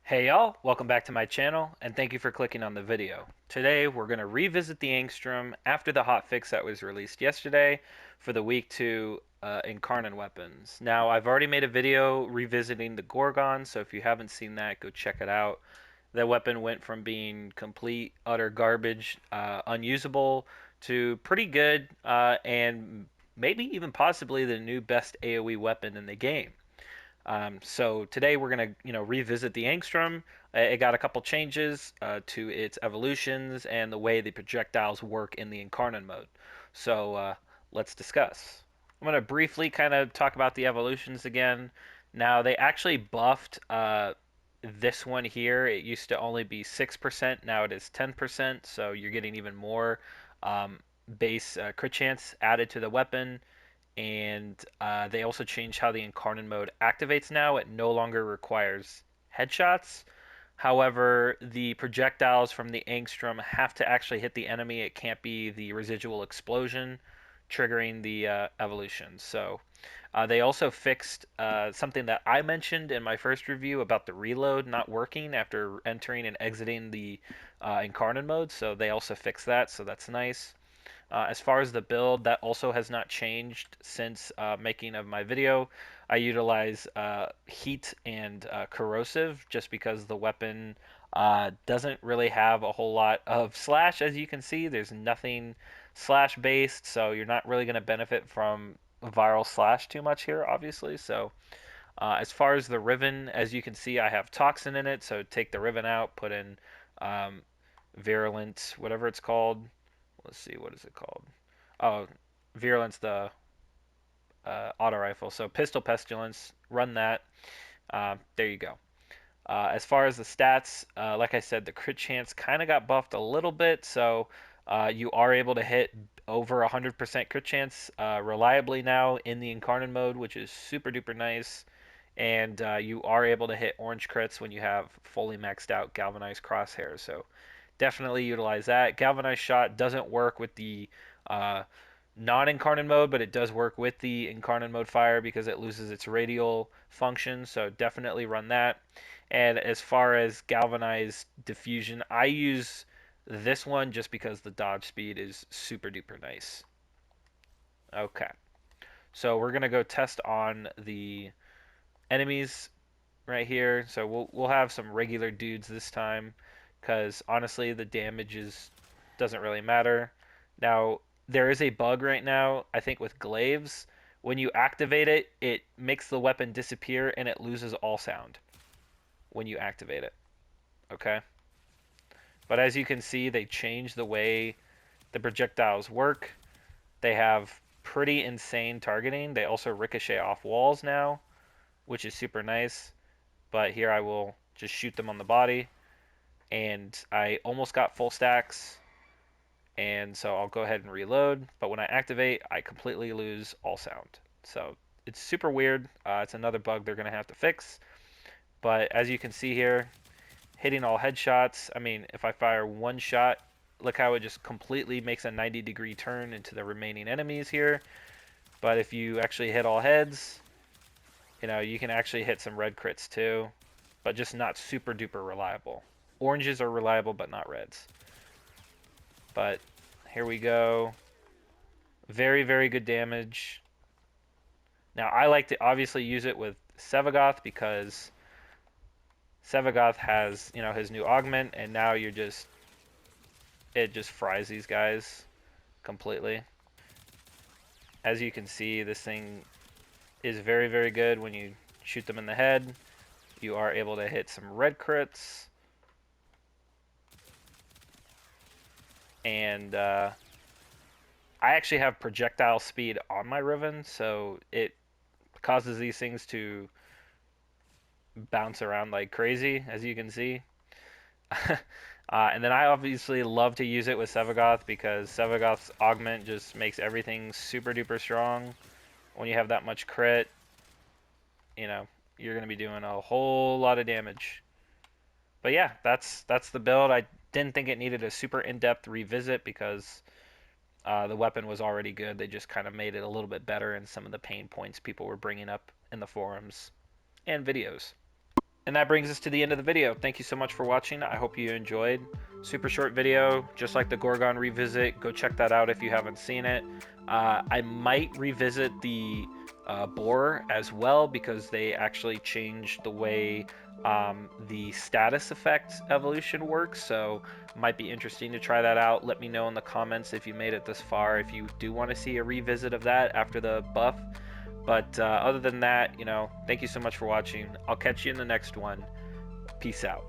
Hey y'all, welcome back to my channel, and thank you for clicking on the video. Today we're going to revisit the Angstrom after the hotfix that was released yesterday for the week 2 Incarnon weapons. Now I've already made a video revisiting the Gorgon, so if you haven't seen that, go check it out. That weapon went from being complete, utter garbage, unusable, to pretty good, and maybe even possibly the new best AoE weapon in the game. So today we're gonna, revisit the Angstrom. It got a couple changes to its evolutions and the way the projectiles work in the Incarnon mode. So let's discuss. I'm gonna briefly kind of talk about the evolutions again. Now they actually buffed this one here. It used to only be 6%. Now it is 10%. So you're getting even more um, base crit chance added to the weapon, and they also changed how the Incarnon mode activates now. It no longer requires headshots. However, the projectiles from the Angstrom have to actually hit the enemy. It can't be the residual explosion triggering the evolution. So they also fixed something that I mentioned in my first review about the reload not working after entering and exiting the Incarnon mode. So they also fixed that, so that's nice. As far as the build, that also has not changed since making of my video. I utilize heat and corrosive just because the weapon doesn't really have a whole lot of slash. As you can see, there's nothing slash based, so you're not really going to benefit from viral slash too much here, obviously. So as far as the Riven, as you can see, I have toxin in it, so take the Riven out, put in um, virulent, whatever it's called. Let's see, what is it called? Oh, Virulence, the auto rifle. So Pistol Pestilence, run that. There you go. As far as the stats, like I said, the crit chance kind of got buffed a little bit, so you are able to hit over 100% crit chance reliably now in the Incarnate mode, which is super duper nice. And you are able to hit orange crits when you have fully maxed out galvanized crosshairs. So definitely utilize that. Galvanized shot doesn't work with the uh, non-incarnate mode, but it does work with the incarnate mode fire because it loses its radial function. So definitely run that. And as far as galvanized diffusion, I use this one just because the dodge speed is super duper nice. Okay, so we're gonna go test on the enemies right here. So we'll have some regular dudes this time, because honestly the damage is doesn't really matter. Now there is a bug right now, I think with glaives. When you activate it, it makes the weapon disappear and it loses all sound when you activate it. Okay? But as you can see, they changed the way the projectiles work. They have pretty insane targeting. They also ricochet off walls now, which is super nice. But here I will just shoot them on the body, and I almost got full stacks, and so I'll go ahead and reload. But when I activate, I completely lose all sound. So it's super weird. It's another bug they're going to have to fix. But as you can see here, hitting all headshots, I mean, if I fire one shot, look how it just completely makes a 90-degree turn into the remaining enemies here. But if you actually hit all heads, you can actually hit some red crits too, but just not super duper reliable. Oranges are reliable, but not reds. But here we go. Very, very good damage. Now, I like to obviously use it with Sevagoth because Sevagoth has, his new augment, and now it just fries these guys completely. As you can see, this thing is very, very good when you shoot them in the head. You are able to hit some red crits. And I actually have projectile speed on my Riven, so it causes these things to bounce around like crazy, as you can see. And then I obviously love to use it with Sevagoth because Sevagoth's augment just makes everything super duper strong. When you have that much crit, you know, you're going to be doing a whole lot of damage. But yeah, that's the build. I didn't think it needed a super in-depth revisit because the weapon was already good. They just kind of made it a little bit better in some of the pain points people were bringing up in the forums and videos. And that brings us to the end of the video. Thank you so much for watching. I hope you enjoyed. Super short video, just like the Gorgon revisit. Go check that out if you haven't seen it. I might revisit the boar as well, because they actually changed the way the status effect evolution works, so might be interesting to try that out. Let me know in the comments if you made it this far, if you do want to see a revisit of that after the buff. But other than that, thank you so much for watching. I'll catch you in the next one. Peace out.